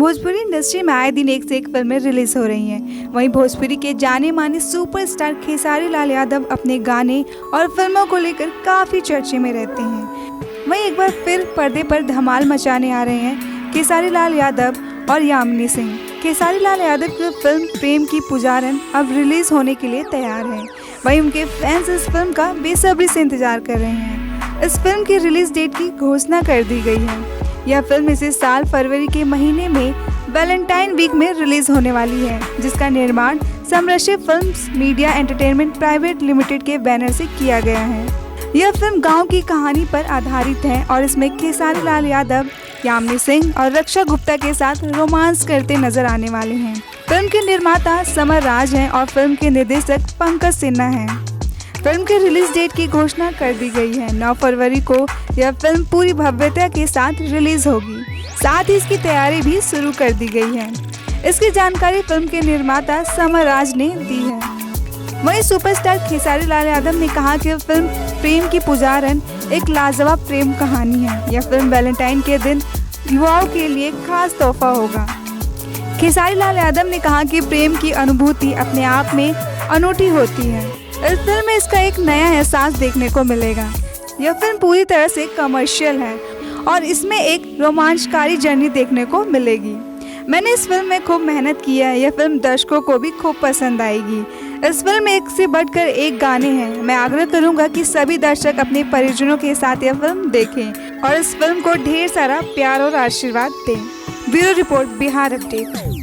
Bhojpuri industry में आए दिन एक से एक फिल्में रिलीज हो रही हैं। वहीं भोजपुरी के जाने माने सुपरस्टार खेसारी लाल यादव अपने गाने और फिल्मों को लेकर काफ़ी चर्चे में रहते हैं। वहीं एक बार फिर पर्दे पर धमाल मचाने आ रहे हैं खेसारी लाल यादव और यामिनी सिंह। खेसारी लाल यादव की फिल्म प्रेम की पुजारन अब रिलीज होने के लिए तैयार है। वहीं उनके फैंस इस फिल्म का बेसब्री से इंतजार कर रहे हैं। इस फिल्म की रिलीज डेट की घोषणा कर दी गई है। यह फिल्म इसी साल फरवरी के महीने में वैलेंटाइन वीक में रिलीज होने वाली है, जिसका निर्माण Samarshi films media entertainment private limited के बैनर से किया गया है। यह फिल्म गांव की कहानी पर आधारित है और इसमें खेसारी लाल यादव, यामिनी सिंह और रक्षा गुप्ता के साथ रोमांस करते नजर आने वाले हैं। फिल्म के निर्माता समर राज हैं और फिल्म के निर्देशक पंकज सिन्हा हैं। फिल्म के रिलीज डेट की घोषणा कर दी गई है। 9 फरवरी को यह फिल्म पूरी भव्यता के साथ रिलीज होगी। साथ ही इसकी तैयारी भी शुरू कर दी गई है। इसकी जानकारी फिल्म के निर्माता समर राज ने दी है। वहीं सुपरस्टार खेसारी लाल यादव ने कहा कि फिल्म प्रेम की पुजारन एक लाजवाब प्रेम कहानी है। यह फिल्म वैलेंटाइन के दिन युवाओं के लिए खास तोहफा होगा। खेसारी लाल यादव ने कहा कि प्रेम की अनुभूति अपने आप में अनूठी होती है। इस फिल्म में इसका एक नया एहसास देखने को मिलेगा। यह फिल्म पूरी तरह से कमर्शियल है और इसमें एक रोमांचकारी जर्नी देखने को मिलेगी। मैंने इस फिल्म में खूब मेहनत की है। यह फिल्म दर्शकों को भी खूब पसंद आएगी। इस फिल्म में एक से बढ़कर एक गाने हैं। मैं आग्रह करूंगा कि सभी दर्शक अपने परिजनों के साथ यह फिल्म देखें और इस फिल्म को ढेर सारा प्यार और आशीर्वाद दें। Bureau report, Bihar update.